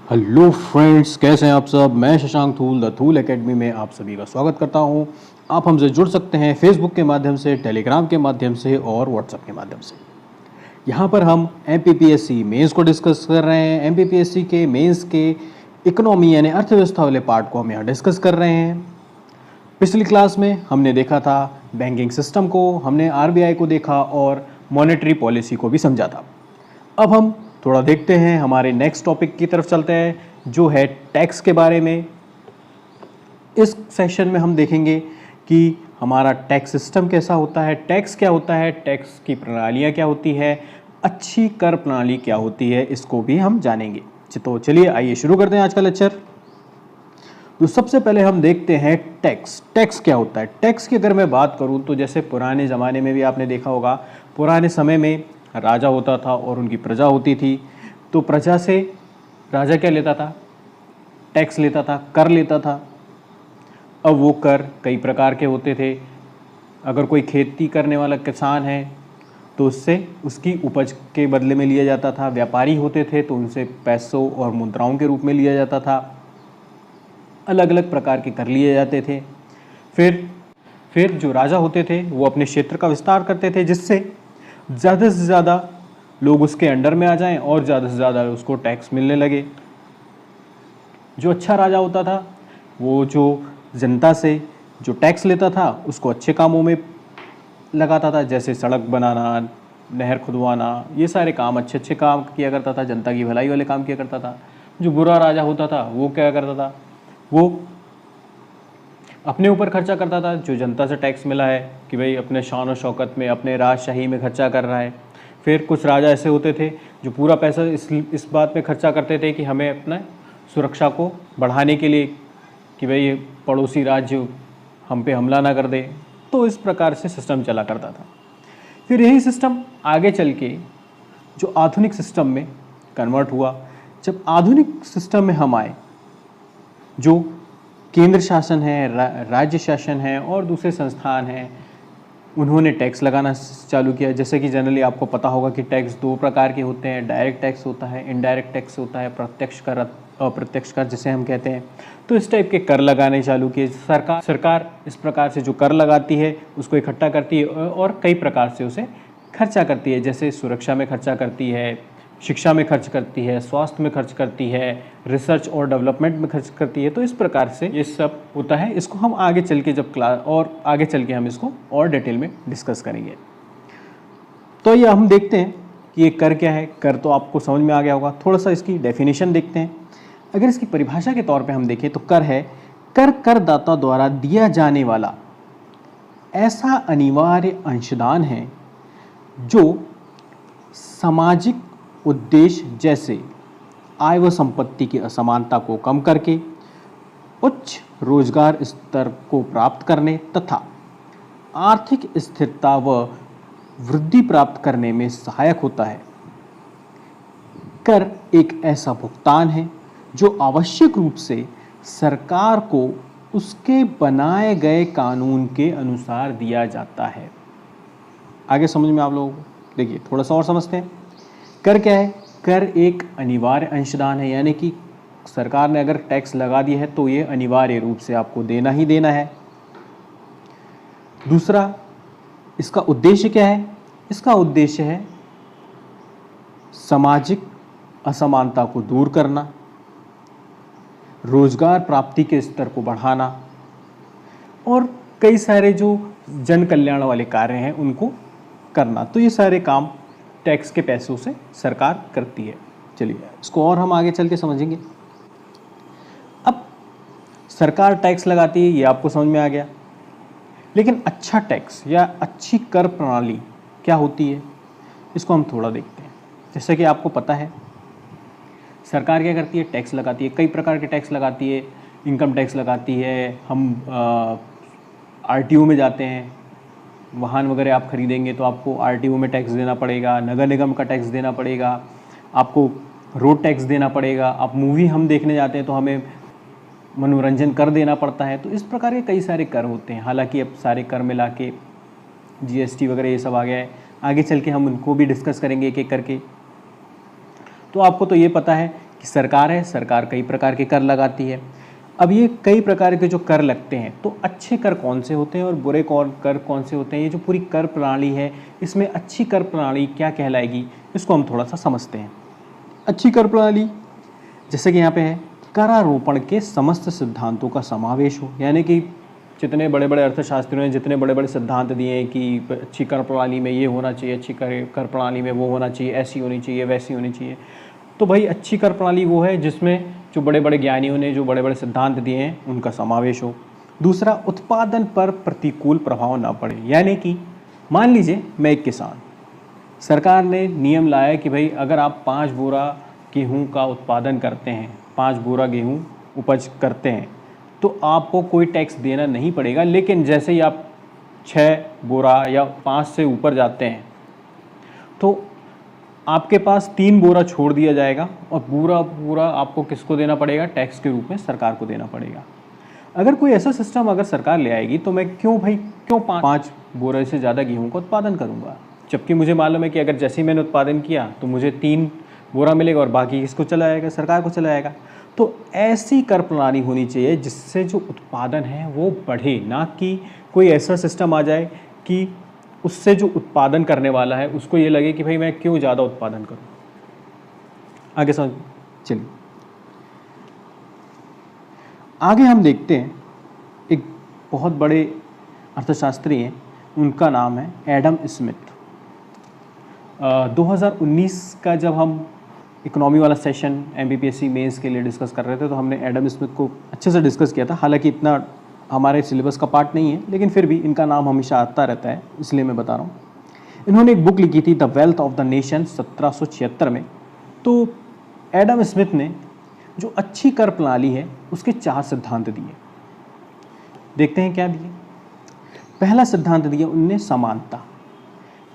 Hello friends, कैसे हैं आप सब। मैं शशांक थूल द थूल एकेडमी में आप सभी का स्वागत करता हूं। आप हमसे जुड़ सकते हैं फेसबुक के माध्यम से, टेलीग्राम के माध्यम से और व्हाट्सएप के माध्यम से। यहां पर हम एमपीपीएससी मेंस को डिस्कस कर रहे हैं। एमपीपीएससी के मेंस के इकोनॉमी यानी अर्थव्यवस्था वाले पार्ट को हम यहाँ डिस्कस कर रहे हैं। पिछली क्लास में हमने देखा था बैंकिंग सिस्टम को, हमने आरबीआई को देखा और मॉनेटरी पॉलिसी को भी समझा था। अब हम थोड़ा देखते हैं, हमारे नेक्स्ट टॉपिक की तरफ चलते हैं जो है टैक्स के बारे में। इस सेशन में हम देखेंगे कि हमारा टैक्स सिस्टम कैसा होता है, टैक्स क्या होता है, टैक्स की प्रणालियाँ क्या होती है, अच्छी कर प्रणाली क्या होती है, इसको भी हम जानेंगे। तो चलिए आइए शुरू करते हैं आज का लेक्चर। तो सबसे पहले हम देखते हैं टैक्स। टैक्स क्या होता है। टैक्स की अगर मैं बात करूं तो जैसे पुराने ज़माने में भी आपने देखा होगा, पुराने समय में राजा होता था और उनकी प्रजा होती थी। तो प्रजा से राजा क्या लेता था? टैक्स लेता था, कर लेता था। अब वो कर कई प्रकार के होते थे। अगर कोई खेती करने वाला किसान है तो उससे उसकी उपज के बदले में लिया जाता था। व्यापारी होते थे तो उनसे पैसों और मुद्राओं के रूप में लिया जाता था। अलग अलग प्रकार के कर लिए जाते थे। फिर जो राजा होते थे वो अपने क्षेत्र का विस्तार करते थे, जिससे ज़्यादा से ज़्यादा लोग उसके अंडर में आ जाएं और ज़्यादा से ज़्यादा उसको टैक्स मिलने लगे। जो अच्छा राजा होता था वो जो जनता से जो टैक्स लेता था उसको अच्छे कामों में लगाता था, जैसे सड़क बनाना, नहर खुदवाना, ये सारे काम, अच्छे अच्छे काम किया करता था, जनता की भलाई वाले काम किया करता था। जो बुरा राजा होता था वो क्या करता था, वो अपने ऊपर खर्चा करता था। जो जनता से टैक्स मिला है कि भाई अपने शान और शौकत में, अपने राजशाही में खर्चा कर रहा है। फिर कुछ राजा ऐसे होते थे जो पूरा पैसा इस बात में खर्चा करते थे कि हमें अपना सुरक्षा को बढ़ाने के लिए, कि भाई पड़ोसी राज्य हम पे हमला ना कर दे। तो इस प्रकार से सिस्टम चला करता था। फिर यही सिस्टम आगे चल के जो आधुनिक सिस्टम में कन्वर्ट हुआ। जब आधुनिक सिस्टम में हम आए, जो केंद्र शासन है, राज्य शासन है और दूसरे संस्थान हैं, उन्होंने टैक्स लगाना चालू किया। जैसे कि जनरली आपको पता होगा कि टैक्स दो प्रकार के होते हैं, डायरेक्ट टैक्स होता है, इनडायरेक्ट टैक्स होता है, प्रत्यक्ष कर, अप्रत्यक्ष कर जिसे हम कहते हैं। तो इस टाइप के कर लगाने चालू किए। सरकार इस प्रकार से जो कर लगाती है उसको इकट्ठा करती है और कई प्रकार से उसे खर्चा करती है। जैसे सुरक्षा में खर्चा करती है, शिक्षा में खर्च करती है, स्वास्थ्य में खर्च करती है, रिसर्च और डेवलपमेंट में खर्च करती है। तो इस प्रकार से ये सब होता है। इसको हम आगे चल के जब क्लास और आगे चल के हम इसको और डिटेल में डिस्कस करेंगे। तो ये हम देखते हैं कि ये कर क्या है। कर तो आपको समझ में आ गया होगा। थोड़ा सा इसकी डेफिनेशन देखते हैं। अगर इसकी परिभाषा के तौर पे हम देखें तो कर है, कर करदाता द्वारा दिया जाने वाला ऐसा अनिवार्य अंशदान है जो सामाजिक उद्देश्य जैसे आय व संपत्ति की असमानता को कम करके उच्च रोजगार स्तर को प्राप्त करने तथा आर्थिक स्थिरता व वृद्धि प्राप्त करने में सहायक होता है। कर एक ऐसा भुगतान है जो आवश्यक रूप से सरकार को उसके बनाए गए कानून के अनुसार दिया जाता है। आगे समझ में आप लोगों को? देखिए थोड़ा सा और समझते हैं। कर क्या है? कर एक अनिवार्य अंशदान है, यानी कि सरकार ने अगर टैक्स लगा दिया है तो ये अनिवार्य रूप से आपको देना ही देना है। दूसरा, इसका उद्देश्य क्या है? इसका उद्देश्य है सामाजिक असमानता को दूर करना, रोजगार प्राप्ति के स्तर को बढ़ाना और कई सारे जो जन कल्याण वाले कार्य हैं उनको करना। तो ये सारे काम टैक्स के पैसों से सरकार करती है। चलिए इसको और हम आगे चल के समझेंगे। अब सरकार टैक्स लगाती है, ये आपको समझ में आ गया। लेकिन अच्छा टैक्स या अच्छी कर प्रणाली क्या होती है, इसको हम थोड़ा देखते हैं। जैसे कि आपको पता है सरकार क्या करती है? टैक्स लगाती है, कई प्रकार के टैक्स लगाती है। इनकम टैक्स लगाती है, हम आरटीओ में जाते हैं, वाहन वगैरह आप खरीदेंगे तो आपको आरटीओ में टैक्स देना पड़ेगा, नगर निगम का टैक्स देना पड़ेगा, आपको रोड टैक्स देना पड़ेगा। आप मूवी हम देखने जाते हैं तो हमें मनोरंजन कर देना पड़ता है। तो इस प्रकार के कई सारे कर होते हैं। हालांकि अब सारे कर मिला के जीएसटी वगैरह ये सब आ गया है। आगे चल के हम उनको भी डिस्कस करेंगे एक एक करके। तो आपको तो ये पता है कि सरकार है, सरकार कई प्रकार के कर लगाती है। अब ये कई प्रकार के जो कर लगते हैं, तो अच्छे कर कौन से होते हैं और बुरे कर कौन से होते हैं, ये जो पूरी कर प्रणाली है इसमें अच्छी कर प्रणाली क्या कहलाएगी, इसको हम थोड़ा सा समझते हैं। अच्छी कर प्रणाली जैसे कि यहाँ पे है, करारोपण के समस्त सिद्धांतों का समावेश हो, यानी कि जितने बड़े बड़े अर्थशास्त्रियों ने जितने बड़े बड़े सिद्धांत दिए हैं कि अच्छी कर प्रणाली में ये होना चाहिए, अच्छी कर प्रणाली में वो होना चाहिए, ऐसी होनी चाहिए, वैसी होनी चाहिए, तो भाई अच्छी कर प्रणाली वो है जिसमें जो बड़े बड़े ज्ञानियों ने जो बड़े बड़े सिद्धांत दिए हैं उनका समावेश हो। दूसरा, उत्पादन पर प्रतिकूल प्रभाव ना पड़े, यानी कि मान लीजिए मैं एक किसान, सरकार ने नियम लाया कि भाई अगर आप 5 बोरा गेहूं का उत्पादन करते हैं, 5 बोरा गेहूं उपज करते हैं, तो आपको कोई टैक्स देना नहीं पड़ेगा, लेकिन जैसे ही आप 6 बोरा या 5 से ऊपर जाते हैं तो आपके पास 3 बोरा छोड़ दिया जाएगा और पूरा पूरा आपको किसको देना पड़ेगा, टैक्स के रूप में सरकार को देना पड़ेगा। अगर कोई ऐसा सिस्टम अगर सरकार ले आएगी तो मैं क्यों 5 बोरे से ज़्यादा गेहूं का उत्पादन करूंगा, जबकि मुझे मालूम है कि अगर जैसे ही मैंने उत्पादन किया तो मुझे 3 बोरा मिलेगा और बाकी किसको चला जाएगा, सरकार को चला जाएगा। तो ऐसी कर प्रणाली होनी चाहिए जिससे जो उत्पादन है वो बढ़े, ना कि कोई ऐसा सिस्टम आ जाए कि उससे जो उत्पादन करने वाला है उसको ये लगे कि भाई मैं क्यों ज़्यादा उत्पादन करूं। आगे समझ, चलिए आगे हम देखते हैं, एक बहुत बड़े अर्थशास्त्री हैं, उनका नाम है एडम स्मिथ। 2019 का जब हम इकोनॉमी वाला सेशन MPPSC मेंस के लिए डिस्कस कर रहे थे तो हमने एडम स्मिथ को अच्छे से डिस्कस किया था। हालांकि इतना हमारे सिलेबस का पार्ट नहीं है, लेकिन फिर भी इनका नाम हमेशा आता रहता है, इसलिए मैं बता रहा हूँ। इन्होंने एक बुक लिखी थी the wealth of the nation 1776 में। तो एडम स्मिथ ने जो अच्छी कर प्रणाली है उसके 4 सिद्धांत दिए। देखते हैं क्या दिए। पहला सिद्धांत दिया उनने समानता,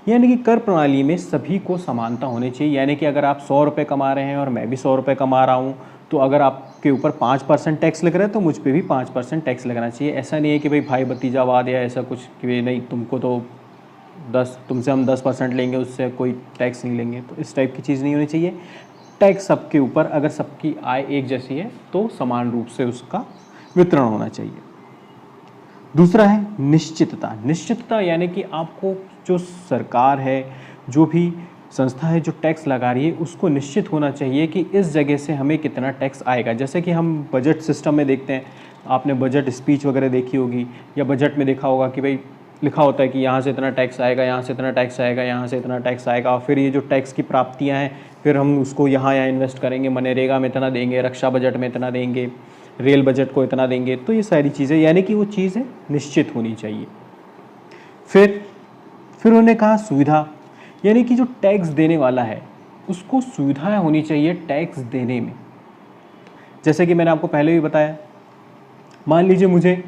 यानी कि कर प्रणाली में सभी को समानता होनी चाहिए, यानी कि अगर आप 100 रुपये कमा रहे हैं और मैं भी 100 रुपये कमा रहा हूँ तो अगर आपके ऊपर 5% टैक्स लग रहा है तो मुझ पे भी 5% टैक्स लगना चाहिए। ऐसा नहीं है कि भाई भतीजावाद या ऐसा कुछ कि नहीं तुमको तो तुमसे हम 10% लेंगे, उससे कोई टैक्स नहीं लेंगे, तो इस टाइप की चीज़ नहीं होनी चाहिए। टैक्स सबके ऊपर, अगर सबकी आय एक जैसी है तो समान रूप से उसका वितरण होना चाहिए। दूसरा है निश्चितता। निश्चितता यानी कि आपको जो सरकार है, जो भी संस्था है जो टैक्स लगा रही है, उसको निश्चित होना चाहिए कि इस जगह से हमें कितना टैक्स आएगा। जैसे कि हम बजट सिस्टम में देखते हैं, आपने बजट स्पीच वगैरह देखी होगी या बजट में देखा होगा कि भाई लिखा होता है कि यहाँ से इतना टैक्स आएगा, यहाँ से इतना टैक्स आएगा, यहाँ से इतना टैक्स आएगा, और फिर ये जो टैक्स की प्राप्तियाँ हैं फिर हम उसको यहाँ इन्वेस्ट करेंगे, मनरेगा में इतना देंगे, रक्षा बजट में इतना देंगे, रेल बजट को इतना देंगे। तो ये सारी चीज़ें, यानी कि वो चीज़ें निश्चित होनी चाहिए। फिर उन्होंने कहा सुविधा, यानी कि जो टैक्स देने वाला है उसको सुविधाएं होनी चाहिए टैक्स देने में। जैसे कि मैंने आपको पहले भी बताया, मान लीजिए मुझे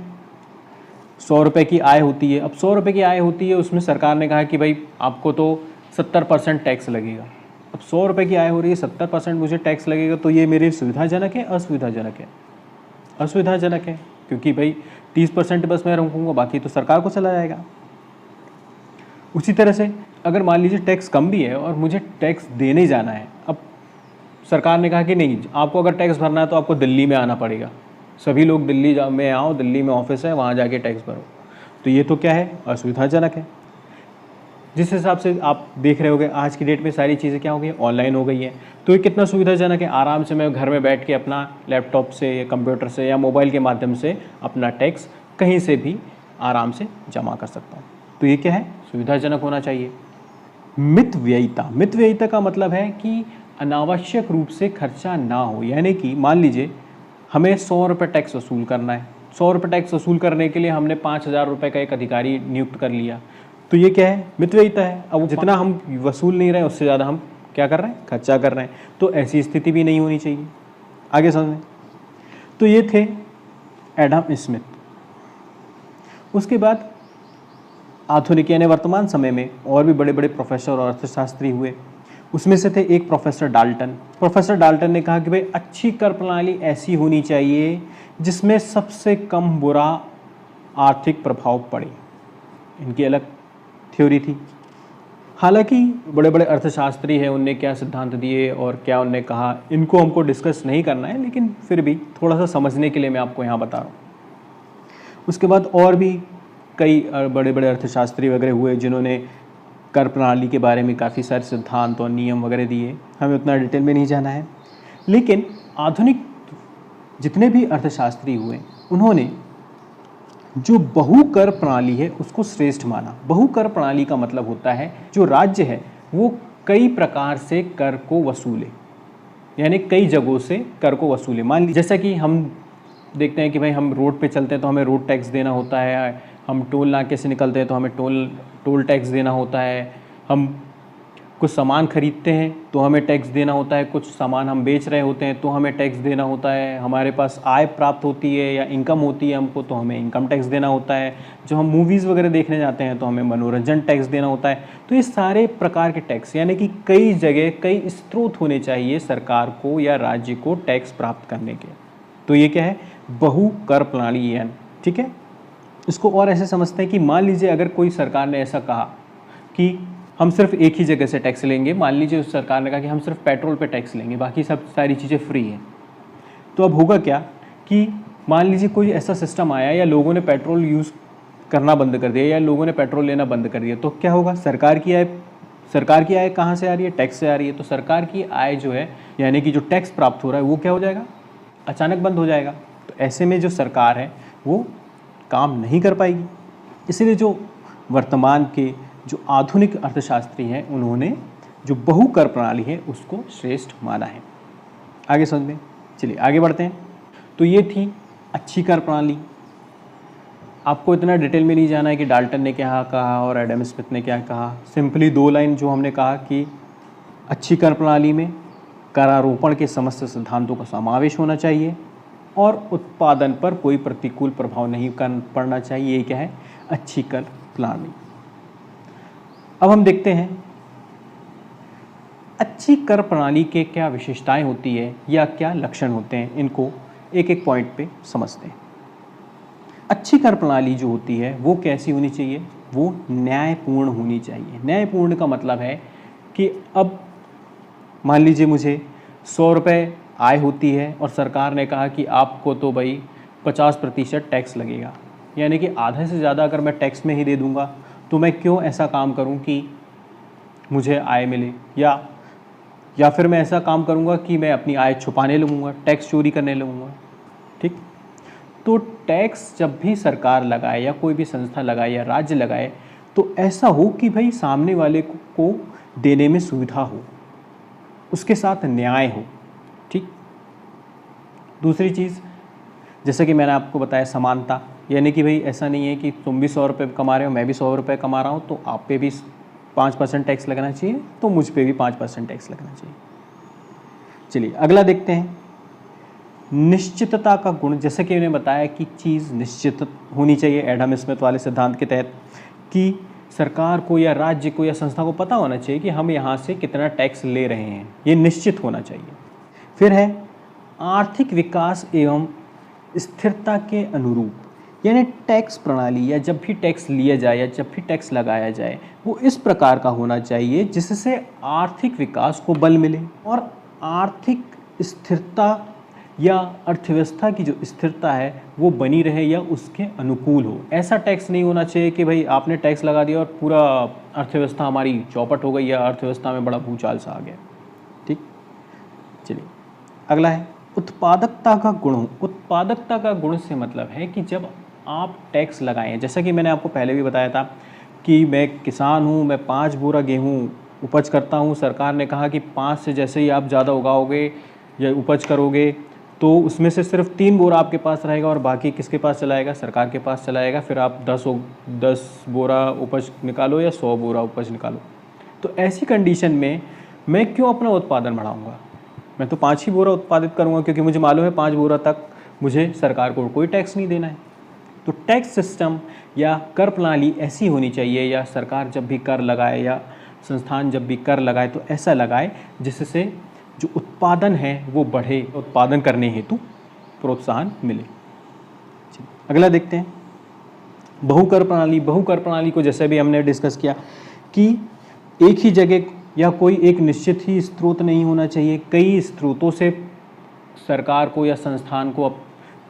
100 रुपये की आय होती है। अब 100 रुपये की आय होती है, उसमें सरकार ने कहा कि भाई आपको तो 70% टैक्स लगेगा। अब 100 रुपये की आय हो रही है, 70% मुझे टैक्स लगेगा, तो ये मेरे सुविधाजनक है असुविधाजनक है? असुविधाजनक है, क्योंकि भाई 30% बस मैं रखूँगा, बाकी तो सरकार को चला जाएगा। उसी तरह से अगर मान लीजिए टैक्स कम भी है और मुझे टैक्स देने जाना है, अब सरकार ने कहा कि नहीं, आपको अगर टैक्स भरना है तो आपको दिल्ली में आना पड़ेगा, सभी लोग दिल्ली में आओ, दिल्ली में ऑफिस है, वहाँ जाके टैक्स भरो। तो ये तो क्या है, असुविधाजनक है। जिस हिसाब से आप देख रहे होगे आज की डेट में सारी चीज़ें क्या हो गई, ऑनलाइन हो गई है, तो ये कितना सुविधाजनक है। आराम से मैं घर में बैठ के अपना लैपटॉप से या कंप्यूटर से या मोबाइल के माध्यम से अपना टैक्स कहीं से भी आराम से जमा कर सकता हूँ। तो ये क्या है, सुविधाजनक होना चाहिए। मितव्ययिता। मितव्ययिता का मतलब है कि अनावश्यक रूप से खर्चा ना हो, यानी कि मान लीजिए हमें 100 रुपये टैक्स वसूल करना है। 100 रुपये टैक्स वसूल करने के लिए हमने 5,000 रुपये का एक अधिकारी नियुक्त कर लिया, तो ये क्या है, मितव्ययिता है। अब जितना हम वसूल नहीं रहे हैं उससे ज़्यादा हम क्या कर रहे हैं, खर्चा कर रहे हैं। तो ऐसी स्थिति भी नहीं होनी चाहिए। आगे समझें। तो ये थे एडम स्मिथ। उसके बाद आधुनिक यानी वर्तमान समय में और भी बड़े बड़े प्रोफेसर और अर्थशास्त्री हुए। उसमें से थे एक प्रोफेसर डाल्टन। प्रोफेसर डाल्टन ने कहा कि भाई अच्छी कर प्रणाली ऐसी होनी चाहिए जिसमें सबसे कम बुरा आर्थिक प्रभाव पड़े। इनकी अलग थ्योरी थी। हालांकि बड़े बड़े अर्थशास्त्री हैं, उनने क्या सिद्धांत दिए और क्या उनने कहा, इनको हमको डिस्कस नहीं करना है, लेकिन फिर भी थोड़ा सा समझने के लिए मैं आपको यहाँ बता रहा हूँ। उसके बाद और भी कई बड़े बड़े अर्थशास्त्री वगैरह हुए जिन्होंने कर प्रणाली के बारे में काफ़ी सारे सिद्धांत और नियम वगैरह दिए, हमें उतना डिटेल में नहीं जाना है। लेकिन आधुनिक जितने भी अर्थशास्त्री हुए, उन्होंने जो बहुकर प्रणाली है उसको श्रेष्ठ माना। बहुकर प्रणाली का मतलब होता है जो राज्य है वो कई प्रकार से कर को वसूले, यानी कई जगहों से कर को वसूले। मान लीजिए जैसा कि हम देखते हैं कि भाई हम रोड पे चलते हैं तो हमें रोड टैक्स देना होता है, हम टोल नाके से निकलते हैं तो हमें टोल टैक्स देना होता है, हम कुछ सामान खरीदते हैं तो हमें टैक्स देना होता है, कुछ सामान हम बेच रहे होते हैं तो हमें टैक्स देना होता है, हमारे पास आय प्राप्त होती है या इनकम होती है हमको तो हमें इनकम टैक्स देना होता है, जो हम मूवीज़ वगैरह देखने जाते हैं तो हमें मनोरंजन टैक्स देना होता है। तो ये सारे प्रकार के टैक्स, यानी कि कई जगह कई स्रोत होने चाहिए सरकार को या राज्य को टैक्स प्राप्त करने के। तो ये क्या है, बहु कर प्रणाली है। ठीक है, इसको और ऐसे समझते हैं कि मान लीजिए अगर कोई सरकार ने ऐसा कहा कि हम सिर्फ एक ही जगह से टैक्स लेंगे, मान लीजिए उस सरकार ने कहा कि हम सिर्फ पेट्रोल पे टैक्स लेंगे, बाकी सब सारी चीज़ें फ्री हैं। तो अब होगा क्या कि मान लीजिए कोई ऐसा सिस्टम आया या लोगों ने पेट्रोल यूज़ करना बंद कर दिया या लोगों ने पेट्रोल लेना बंद कर दिया, तो क्या होगा, सरकार की आय कहाँ से आ रही है, टैक्स से आ रही है। तो सरकार की आय जो है, यानी कि जो टैक्स प्राप्त हो रहा है वो क्या हो जाएगा, अचानक बंद हो जाएगा। तो ऐसे में जो सरकार है वो काम नहीं कर पाएगी। इसीलिए जो वर्तमान के जो आधुनिक अर्थशास्त्री हैं उन्होंने जो बहुकर प्रणाली है उसको श्रेष्ठ माना है। आगे समझ में, चलिए आगे बढ़ते हैं। तो ये थी अच्छी कर प्रणाली। आपको इतना डिटेल में नहीं जाना है कि डाल्टन ने क्या कहा और एडम स्मिथ ने क्या कहा। सिंपली 2 लाइन जो हमने कहा कि अच्छी कर प्रणाली में करारोपण के समस्त सिद्धांतों का समावेश होना चाहिए और उत्पादन पर कोई प्रतिकूल प्रभाव नहीं पड़ना चाहिए। ये क्या है, अच्छी कर प्रणाली। अब हम देखते हैं अच्छी कर प्रणाली के क्या विशेषताएं होती है या क्या लक्षण होते हैं, इनको एक एक पॉइंट पे समझते हैं। अच्छी कर प्रणाली जो होती है वो कैसी होनी चाहिए, वो न्यायपूर्ण होनी चाहिए। न्यायपूर्ण का मतलब है कि अब मान लीजिए मुझे 100 रुपये आय होती है और सरकार ने कहा कि आपको तो भाई 50% टैक्स लगेगा, यानी कि आधे से ज़्यादा अगर मैं टैक्स में ही दे दूँगा तो मैं क्यों ऐसा काम करूं कि मुझे आय मिले, या फिर मैं ऐसा काम करूंगा कि मैं अपनी आय छुपाने लगूंगा, टैक्स चोरी करने लगूंगा। ठीक, तो टैक्स जब भी सरकार लगाए या कोई भी संस्था लगाए या राज्य लगाए तो ऐसा हो कि भाई सामने वाले को देने में सुविधा हो, उसके साथ न्याय हो। ठीक, दूसरी चीज़ जैसे कि मैंने आपको बताया समानता, यानी कि भाई ऐसा नहीं है कि तुम भी 100 रुपये कमा रहे हो, मैं भी 100 रुपये कमा रहा हूँ तो आप पे भी 5% टैक्स लगना चाहिए तो मुझ पे भी 5% टैक्स लगना चाहिए। चलिए अगला देखते हैं, निश्चितता का गुण। जैसे कि मैंने बताया कि चीज़ निश्चित होनी चाहिए एडम स्मिथ वाले सिद्धांत के तहत, कि सरकार को या राज्य को या संस्था को पता होना चाहिए कि हम यहाँ से कितना टैक्स ले रहे हैं, ये निश्चित होना चाहिए। फिर है आर्थिक विकास एवं स्थिरता के अनुरूप, यानी टैक्स प्रणाली या जब भी टैक्स लिया जाए या जब भी टैक्स लगाया जाए वो इस प्रकार का होना चाहिए जिससे आर्थिक विकास को बल मिले और आर्थिक स्थिरता या अर्थव्यवस्था की जो स्थिरता है वो बनी रहे या उसके अनुकूल हो। ऐसा टैक्स नहीं होना चाहिए कि भाई आपने टैक्स लगा दिया और पूरा अर्थव्यवस्था हमारी चौपट हो गई या अर्थव्यवस्था में बड़ा भूचाल सा आ गया। ठीक, चलिए अगला है उत्पादकता का गुण। उत्पादकता का गुण से मतलब है कि जब आप टैक्स लगाएं, जैसा कि मैंने आपको पहले भी बताया था कि मैं किसान हूं, मैं 5 बोरा गेहूं उपज करता हूं, सरकार ने कहा कि 5 से जैसे ही आप ज़्यादा उगाओगे या उपज करोगे तो उसमें से सिर्फ 3 बोरा आपके पास रहेगा और बाकी किसके पास चलाएगा, सरकार के पास चलाएगा। फिर आप 10 बोरा उपज निकालो या 100 बोरा उपज निकालो। तो ऐसी कंडीशन में मैं क्यों अपना उत्पादन बढ़ाऊँगा, मैं तो 5 ही बोरा उत्पादित करूँगा क्योंकि मुझे मालूम है 5 बोरा तक मुझे सरकार को कोई टैक्स नहीं देना है। तो टैक्स सिस्टम या कर प्रणाली ऐसी होनी चाहिए, या सरकार जब भी कर लगाए या संस्थान जब भी कर लगाए तो ऐसा लगाए जिससे जो उत्पादन है वो बढ़े, उत्पादन करने हेतु प्रोत्साहन मिले। अगला देखते हैं बहुकर प्रणाली। बहुकर प्रणाली को जैसे भी हमने डिस्कस किया कि एक ही जगह या कोई एक निश्चित ही स्रोत नहीं होना चाहिए, कई स्रोतों से सरकार को या संस्थान को अब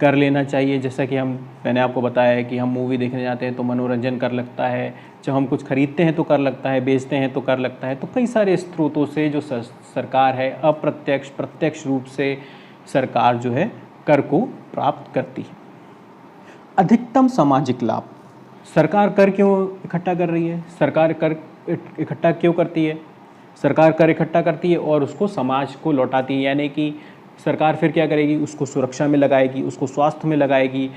कर लेना चाहिए। जैसा कि मैंने आपको बताया है कि हम मूवी देखने जाते हैं तो मनोरंजन कर लगता है, जब हम कुछ खरीदते हैं तो कर लगता है, बेचते हैं तो कर लगता है। तो कई सारे स्रोतों से जो सरकार है अप्रत्यक्ष प्रत्यक्ष रूप से सरकार जो है कर को प्राप्त करती है। अधिकतम सामाजिक लाभ, सरकार कर क्यों इकट्ठा कर रही है? सरकार कर इकट्ठा क्यों करती है? सरकार कर इकट्ठा करती है और उसको समाज को लौटाती है। यानी कि सरकार फिर क्या करेगी? उसको सुरक्षा में लगाएगी, उसको स्वास्थ्य में लगाएगी,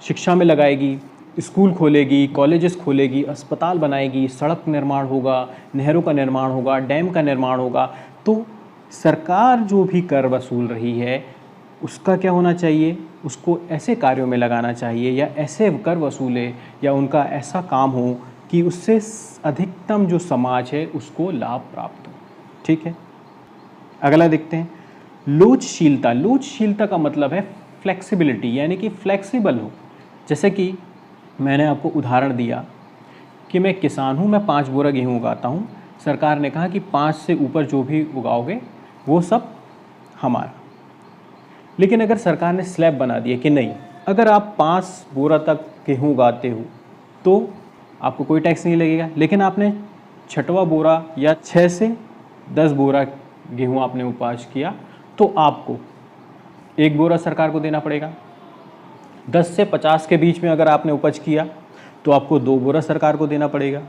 शिक्षा में लगाएगी, स्कूल खोलेगी, कॉलेजेस खोलेगी, अस्पताल बनाएगी, सड़क निर्माण होगा, नहरों का निर्माण होगा, डैम का निर्माण होगा। तो सरकार जो भी कर वसूल रही है उसका क्या होना चाहिए? उसको ऐसे कार्यों में लगाना चाहिए या ऐसे कर वसूले या उनका ऐसा काम हो कि उससे अधिकतम जो समाज है उसको लाभ प्राप्त हो। ठीक है, अगला देखते हैं लोचशीलता। लोचशीलता का मतलब है फ्लेक्सिबिलिटी, यानी कि फ्लेक्सिबल हो। जैसे कि मैंने आपको उदाहरण दिया कि मैं किसान हूँ, मैं 5 बोरा गेहूँ उगाता हूँ। सरकार ने कहा कि 5 से ऊपर जो भी उगाओगे वो सब हमारा। लेकिन अगर सरकार ने स्लैब बना दिया कि नहीं, अगर आप 5 बोरा तक गेहूँ उगाते हो तो आपको कोई टैक्स नहीं लगेगा, लेकिन आपने 6वां बोरा या 6 से 10 बोरा गेहूँ आपने उपज किया तो आपको 1 बोरा सरकार को देना पड़ेगा। 10 से 50 के बीच में अगर आपने उपज किया तो आपको 2 बोरा सरकार को देना पड़ेगा।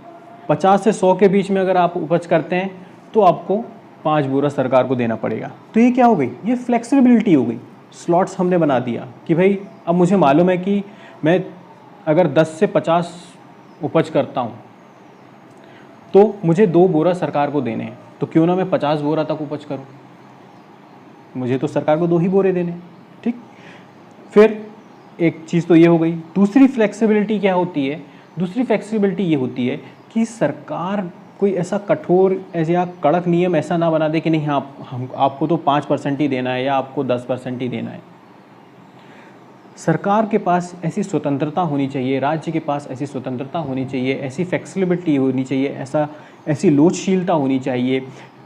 50 से 100 के बीच में अगर आप उपज करते हैं तो आपको 5 बोरा सरकार को देना पड़ेगा। तो ये क्या हो गई? ये फ्लेक्सिबिलिटी हो गई। स्लॉट्स हमने बना दिया कि भाई अब मुझे मालूम है कि मैं अगर 10 से 50 उपज करता हूँ तो मुझे 2 बोरा सरकार को देने हैं, तो क्यों ना मैं 50 बोरा तक उपज करूँ, मुझे तो सरकार को 2 ही बोरे देने। ठीक, फिर एक चीज़ तो ये हो गई। दूसरी फ्लेक्सिबिलिटी क्या होती है? दूसरी फ्लेक्सिबिलिटी ये होती है कि सरकार कोई ऐसा कठोर ऐसे या कड़क नियम ऐसा ना बना दे कि नहीं आपको तो 5% ही देना है या आपको 10% ही देना है। सरकार के पास ऐसी स्वतंत्रता होनी चाहिए, राज्य के पास ऐसी स्वतंत्रता होनी चाहिए, ऐसी फ्लेक्सिबिलिटी होनी चाहिए, ऐसी लोचशीलता होनी चाहिए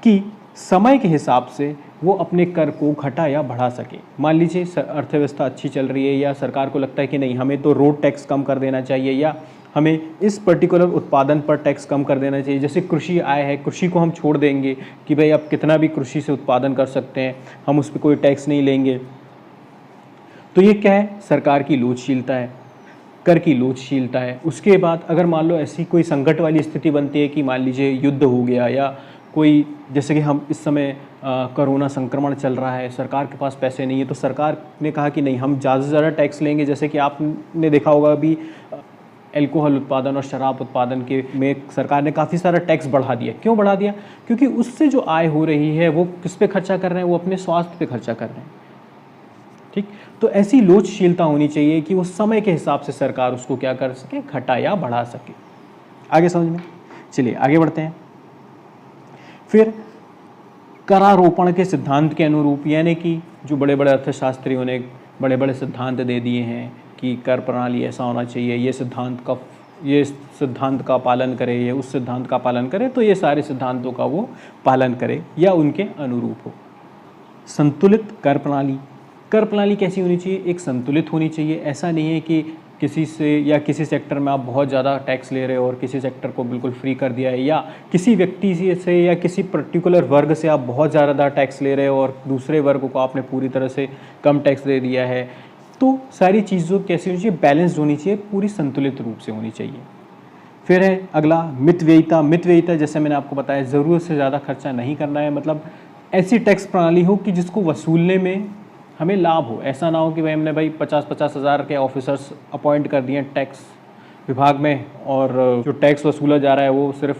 कि समय के हिसाब से वो अपने कर को घटा या बढ़ा सके। मान लीजिए अर्थव्यवस्था अच्छी चल रही है या सरकार को लगता है कि नहीं हमें तो रोड टैक्स कम कर देना चाहिए या हमें इस पर्टिकुलर उत्पादन पर टैक्स कम कर देना चाहिए। जैसे कृषि आय है, कृषि को हम छोड़ देंगे कि भाई आप कितना भी कृषि से उत्पादन कर सकते हैं, हम उस पर कोई टैक्स नहीं लेंगे। तो ये क्या है? सरकार की लोचशीलता है, कर की लोचशीलता है। उसके बाद अगर मान लो ऐसी कोई संकट वाली स्थिति बनती है कि मान लीजिए युद्ध हो गया या कोई, जैसे कि हम इस समय कोरोना संक्रमण चल रहा है, सरकार के पास पैसे नहीं है, तो सरकार ने कहा कि नहीं हम ज़्यादा से ज़्यादा टैक्स लेंगे। जैसे कि आपने देखा होगा अभी एल्कोहल उत्पादन और शराब उत्पादन के में सरकार ने काफ़ी सारा टैक्स बढ़ा दिया। क्यों बढ़ा दिया? क्योंकि उससे जो आय हो रही है वो किस पे खर्चा कर रहे हैं? वो अपने स्वास्थ्य पे खर्चा कर रहे हैं। ठीक, तो ऐसी लोचशीलता होनी चाहिए कि वो समय के हिसाब से सरकार उसको क्या कर सके, घटा या बढ़ा सके। आगे समझ में? चलिए आगे बढ़ते हैं। फिर करारोपण के सिद्धांत के अनुरूप, यानी कि जो बड़े बड़े अर्थशास्त्रियों ने बड़े बड़े सिद्धांत दे दिए हैं कि कर प्रणाली ऐसा होना चाहिए, ये सिद्धांत का पालन करे, ये उस सिद्धांत का पालन करे, तो ये सारे सिद्धांतों का वो पालन करे या उनके अनुरूप हो। संतुलित कर प्रणाली, कर प्रणाली कैसी होनी चाहिए? एक संतुलित होनी चाहिए। ऐसा नहीं है कि किसी से या किसी सेक्टर में आप बहुत ज़्यादा टैक्स ले रहे हो और किसी सेक्टर को बिल्कुल फ्री कर दिया है, या किसी व्यक्ति से या किसी पर्टिकुलर वर्ग से आप बहुत ज़्यादा टैक्स ले रहे हो और दूसरे वर्ग को आपने पूरी तरह से कम टैक्स दे दिया है। तो सारी चीज़ों कैसी होनी चाहिए? बैलेंस्ड होनी चाहिए, पूरी संतुलित रूप से होनी चाहिए। फिर है अगला मितव्ययिता। मितव्ययिता जैसे मैंने आपको बताया, ज़रूरत से ज़्यादा खर्चा नहीं करना है। मतलब ऐसी टैक्स प्रणाली हो कि जिसको वसूलने में हमें लाभ हो। ऐसा ना हो कि भाई हमने 50-50 हज़ार के ऑफिसर्स अपॉइंट कर दिए टैक्स विभाग में और जो टैक्स वसूला जा रहा है वो सिर्फ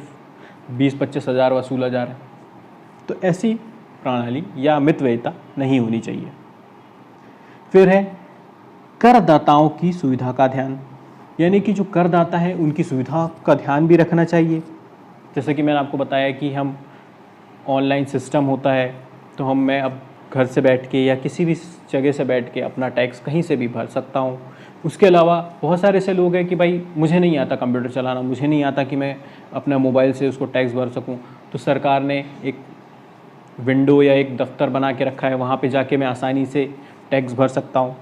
20-25 हज़ार वसूला जा रहा है। तो ऐसी प्रणाली या मितव्ययिता नहीं होनी चाहिए। फिर है करदाताओं की सुविधा का ध्यान, यानी कि जो करदाता है उनकी सुविधा का ध्यान भी रखना चाहिए। जैसे कि मैंने आपको बताया कि हम ऑनलाइन सिस्टम होता है, तो मैं अब घर से बैठ के या किसी भी जगह से बैठ के अपना टैक्स कहीं से भी भर सकता हूँ। उसके अलावा बहुत सारे ऐसे लोग हैं कि भाई मुझे नहीं आता कंप्यूटर चलाना, मुझे नहीं आता कि मैं अपना मोबाइल से उसको टैक्स भर सकूँ, तो सरकार ने एक विंडो या एक दफ्तर बना के रखा है, वहाँ पे जाके मैं आसानी से टैक्स भर सकता हूँ।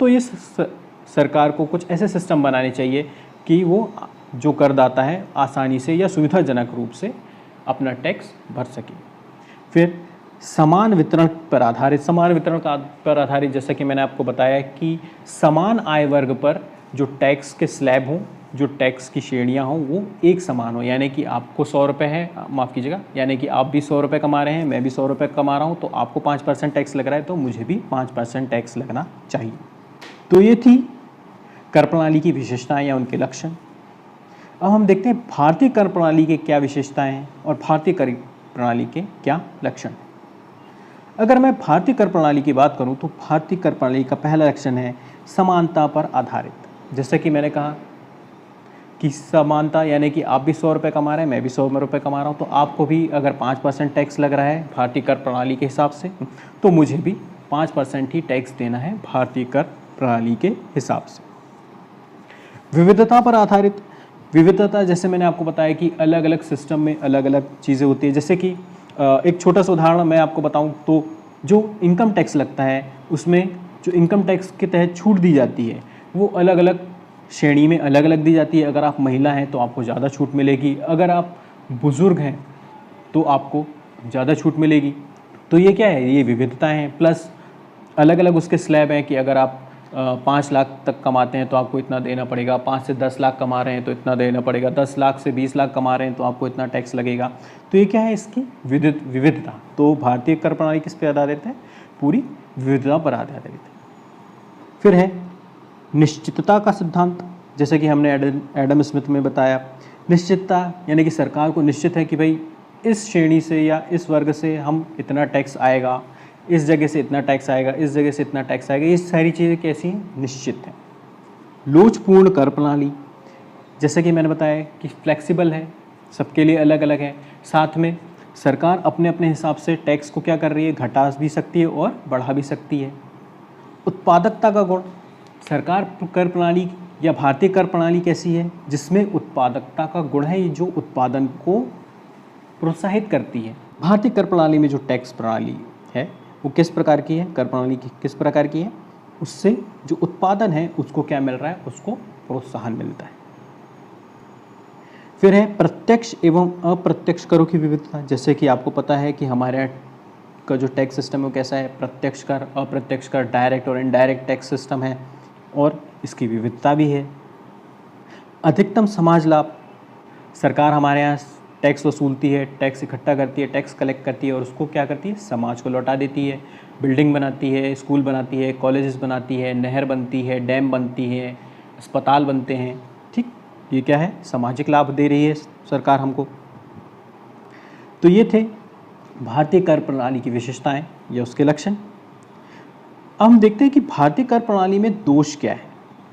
तो ये सरकार को कुछ ऐसे सिस्टम बनाने चाहिए कि वो जो करदाता है आसानी से या सुविधाजनक रूप से अपना टैक्स भर सके। फिर समान वितरण पर आधारित जैसा कि मैंने आपको बताया कि समान आय वर्ग पर जो टैक्स के स्लैब हों, जो टैक्स की श्रेणियां हों, वो एक समान हो। यानी कि आपको 100 रुपये है, माफ़ कीजिएगा, यानी कि आप भी 100 रुपये कमा रहे हैं, मैं भी 100 रुपये कमा रहा हूं, तो आपको 5% टैक्स लग रहा है तो मुझे भी 5% टैक्स लगना चाहिए। तो ये थी कर प्रणाली की विशेषताएँ या उनके लक्षण। अब हम देखते हैं भारतीय कर प्रणाली के क्या विशेषताएँ हैं और भारतीय कर प्रणाली के क्या लक्षण। अगर मैं भारतीय कर प्रणाली की बात करूं तो भारतीय कर प्रणाली का पहला लक्षण है समानता पर आधारित। जैसा कि मैंने कहा कि समानता, यानी कि आप भी 100 रुपये कमा रहे हैं, मैं भी 100 रुपये कमा रहा हूं, तो आपको भी अगर 5% टैक्स लग रहा है भारतीय कर प्रणाली के हिसाब से, तो मुझे भी 5% ही टैक्स देना है भारतीय कर प्रणाली के हिसाब से। विविधता पर आधारित। विविधता, जैसे मैंने आपको बताया कि अलग अलग सिस्टम में अलग अलग चीज़ें होती है। जैसे कि एक छोटा सा उदाहरण मैं आपको बताऊं तो जो इनकम टैक्स लगता है, उसमें जो इनकम टैक्स के तहत छूट दी जाती है वो अलग अलग श्रेणी में अलग अलग दी जाती है। अगर आप महिला हैं तो आपको ज़्यादा छूट मिलेगी, अगर आप बुज़ुर्ग हैं तो आपको ज़्यादा छूट मिलेगी। तो ये क्या है, ये विविधता है। प्लस अलग अलग उसके स्लैब हैं कि अगर आप 5 लाख तक कमाते हैं तो आपको इतना देना पड़ेगा, 5 से 10 लाख कमा रहे हैं तो इतना देना पड़ेगा, 10 लाख से 20 लाख कमा रहे हैं तो आपको इतना टैक्स लगेगा। तो ये क्या है, इसकी विविधता। तो भारतीय कर प्रणाली किस पे आधारित है, पूरी विविधता पर आधारित है। फिर है निश्चितता का सिद्धांत। जैसे कि हमने एडम स्मिथ में बताया, निश्चितता यानी कि सरकार को निश्चित है कि भाई इस श्रेणी से या इस वर्ग से हम इतना टैक्स आएगा, इस जगह से इतना टैक्स आएगा, इस जगह से इतना टैक्स आएगा। ये सारी चीज़ें कैसी हैं, निश्चित हैं। लोचपूर्ण कर प्रणाली, जैसे कि मैंने बताया कि फ्लेक्सिबल है, सबके लिए अलग अलग है। साथ में सरकार अपने अपने हिसाब से टैक्स को क्या कर रही है, घटा भी सकती है और बढ़ा भी सकती है। उत्पादकता का गुण, सरकार कर प्रणाली या भारतीय कर प्रणाली कैसी है, जिसमें उत्पादकता का गुण है, ये जो उत्पादन को प्रोत्साहित करती है। भारतीय कर प्रणाली में जो टैक्स प्रणाली है वो किस प्रकार की है, कर प्रणाली की किस प्रकार की है, उससे जो उत्पादन है उसको क्या मिल रहा है, उसको प्रोत्साहन मिलता है। फिर है प्रत्यक्ष एवं अप्रत्यक्ष करों की विविधता। जैसे कि आपको पता है कि हमारे यहाँ का जो टैक्स सिस्टम है वो कैसा है, प्रत्यक्ष कर, अप्रत्यक्ष कर, डायरेक्ट और इनडायरेक्ट टैक्स सिस्टम है और इसकी विविधता भी है। अधिकतम समाज लाभ, सरकार हमारे यहाँ टैक्स वसूलती है, टैक्स इकट्ठा करती है, टैक्स कलेक्ट करती है और उसको क्या करती है, समाज को लौटा देती है। बिल्डिंग बनाती है, स्कूल बनाती है, कॉलेजेस बनाती है, नहर बनती है, डैम बनती है, अस्पताल बनते हैं। ठीक, ये क्या है, सामाजिक लाभ दे रही है सरकार हमको। तो ये थे भारतीय कर प्रणाली की विशेषताएं या उसके लक्षण। अब हम देखते हैं कि भारतीय कर प्रणाली में दोष क्या है।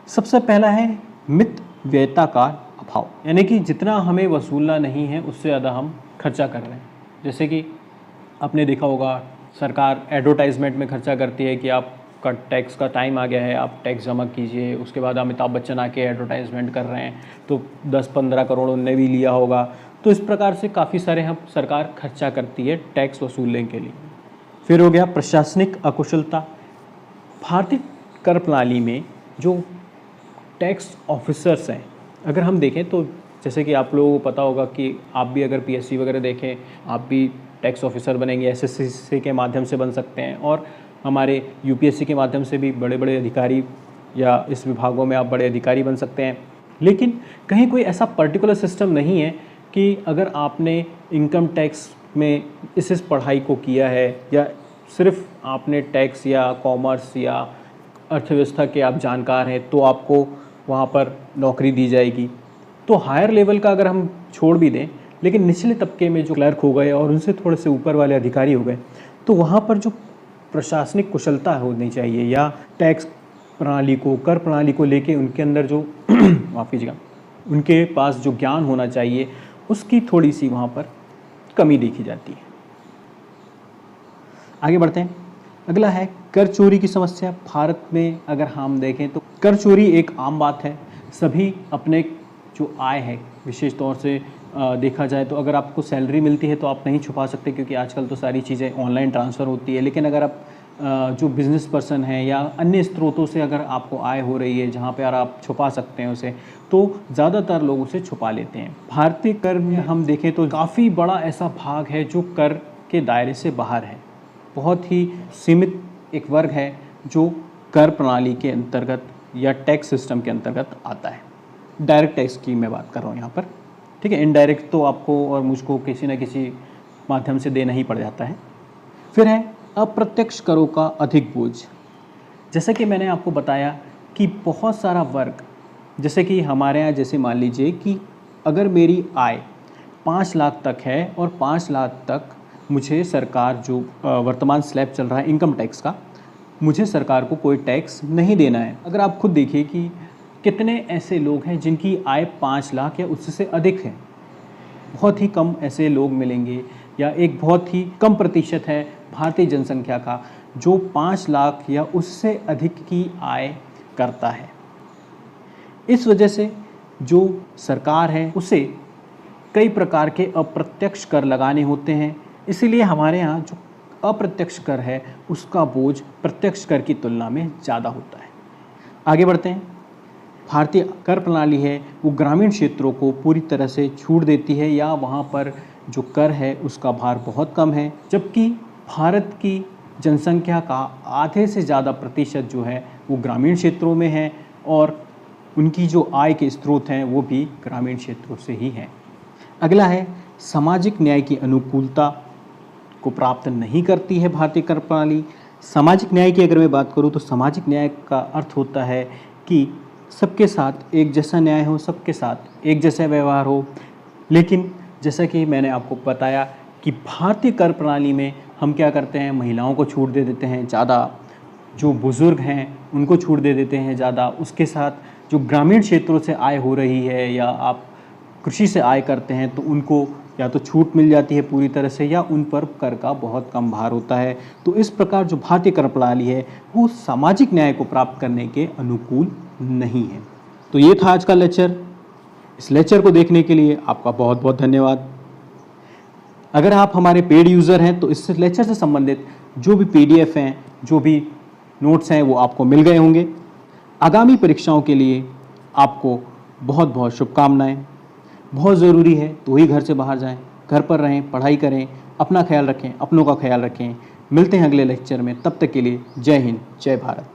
सबसे पहला है मितव्ययिता का अभाव, यानी कि जितना हमें वसूलना नहीं है उससे ज़्यादा हम खर्चा कर रहे हैं। जैसे कि आपने देखा होगा सरकार एडवर्टाइजमेंट में खर्चा करती है कि आपका टैक्स का टाइम आ गया है, आप टैक्स जमा कीजिए। उसके बाद अमिताभ बच्चन आके एडवर्टाइजमेंट कर रहे हैं तो 10-15 करोड़ उनने भी लिया होगा। तो इस प्रकार से काफ़ी सारे हम सरकार खर्चा करती है टैक्स वसूलने के लिए। फिर हो गया प्रशासनिक अकुशलता। भारतीय कर प्रणाली में जो टैक्स ऑफिसर्स हैं, अगर हम देखें तो जैसे कि आप लोगों को पता होगा कि आप भी अगर पीएससी वगैरह देखें, आप भी टैक्स ऑफिसर बनेंगे, एसएससी के माध्यम से बन सकते हैं और हमारे यूपीएससी के माध्यम से भी बड़े बड़े अधिकारी या इस विभागों में आप बड़े अधिकारी बन सकते हैं। लेकिन कहीं कोई ऐसा पर्टिकुलर सिस्टम नहीं है कि अगर आपने इनकम टैक्स में इस पढ़ाई को किया है या सिर्फ आपने टैक्स या कॉमर्स या अर्थव्यवस्था के आप जानकार हैं तो आपको वहाँ पर नौकरी दी जाएगी। तो हायर लेवल का अगर हम छोड़ भी दें, लेकिन निचले तबके में जो क्लर्क हो गए और उनसे थोड़े से ऊपर वाले अधिकारी हो गए, तो वहाँ पर जो प्रशासनिक कुशलता होनी चाहिए या टैक्स प्रणाली को, कर प्रणाली को लेके उनके अंदर जो माफ़ कीजिएगा, उनके पास जो ज्ञान होना चाहिए उसकी थोड़ी सी वहाँ पर कमी देखी जाती है। आगे बढ़ते हैं। अगला है कर चोरी की समस्या। भारत में अगर हम देखें तो कर चोरी एक आम बात है। सभी अपने जो आय है, विशेष तौर से देखा जाए तो अगर आपको सैलरी मिलती है तो आप नहीं छुपा सकते, क्योंकि आजकल तो सारी चीज़ें ऑनलाइन ट्रांसफ़र होती है। लेकिन अगर आप जो बिज़नेस पर्सन है या अन्य स्रोतों से अगर आपको आय हो रही है जहाँ पे यार आप छुपा सकते हैं उसे, तो ज़्यादातर लोग उसे छुपा लेते हैं। भारतीय कर में हम देखें तो काफ़ी बड़ा ऐसा भाग है जो कर के दायरे से बाहर है। बहुत ही सीमित एक वर्ग है जो कर प्रणाली के अंतर्गत या टैक्स सिस्टम के अंतर्गत आता है। डायरेक्ट टैक्स की मैं बात कर रहा हूँ यहाँ पर, ठीक है। इनडायरेक्ट तो आपको और मुझको किसी न किसी माध्यम से देना ही पड़ जाता है। फिर है अप्रत्यक्ष करों का अधिक बोझ। जैसे कि मैंने आपको बताया कि बहुत सारा वर्ग, जैसे कि हमारे यहाँ जैसे मान लीजिए कि अगर मेरी आय 5 लाख तक है और 5 लाख तक मुझे सरकार जो वर्तमान स्लैब चल रहा है इनकम टैक्स का, मुझे सरकार को कोई टैक्स नहीं देना है। अगर आप खुद देखिए कि कितने ऐसे लोग हैं जिनकी आय 5 लाख या उससे अधिक है, बहुत ही कम ऐसे लोग मिलेंगे, या एक बहुत ही कम प्रतिशत है भारतीय जनसंख्या का जो 5 लाख या उससे अधिक की आय करता है। इस वजह से जो सरकार है उसे कई प्रकार के अप्रत्यक्ष कर लगाने होते हैं। इसीलिए हमारे यहाँ जो अप्रत्यक्ष कर है उसका बोझ प्रत्यक्ष कर की तुलना में ज़्यादा होता है। आगे बढ़ते हैं। भारतीय कर प्रणाली है वो ग्रामीण क्षेत्रों को पूरी तरह से छूट देती है, या वहाँ पर जो कर है उसका भार बहुत कम है, जबकि भारत की जनसंख्या का आधे से ज़्यादा प्रतिशत जो है वो ग्रामीण क्षेत्रों में है और उनकी जो आय के स्रोत हैं वो भी ग्रामीण क्षेत्रों से ही हैं। अगला है सामाजिक न्याय की अनुकूलता को प्राप्त नहीं करती है भारतीय कर प्रणाली। सामाजिक न्याय की अगर मैं बात करूँ तो सामाजिक न्याय का अर्थ होता है कि सबके साथ एक जैसा न्याय हो, सबके साथ एक जैसा व्यवहार हो। लेकिन जैसा कि मैंने आपको बताया कि भारतीय कर प्रणाली में हम क्या करते हैं, महिलाओं को छूट दे देते हैं ज़्यादा, जो बुज़ुर्ग हैं उनको छूट दे देते हैं ज़्यादा। उसके साथ जो ग्रामीण क्षेत्रों से आय हो रही है या आप कृषि से आय करते हैं तो उनको या तो छूट मिल जाती है पूरी तरह से, या उन पर कर का बहुत कम भार होता है। तो इस प्रकार जो भारतीय कर प्रणाली है वो सामाजिक न्याय को प्राप्त करने के अनुकूल नहीं है। तो ये था आज का लेक्चर। इस लेक्चर को देखने के लिए आपका बहुत बहुत धन्यवाद। अगर आप हमारे पेड यूज़र हैं तो इस लेक्चर से संबंधित जो भी PDF हैं, जो भी नोट्स हैं वो आपको मिल गए होंगे। आगामी परीक्षाओं के लिए आपको बहुत बहुत शुभकामनाएं। बहुत ज़रूरी है तो ही घर से बाहर जाएं, घर पर रहें, पढ़ाई करें, अपना ख्याल रखें, अपनों का ख्याल रखें। मिलते हैं अगले लेक्चर में, तब तक के लिए जय हिंद, जय भारत।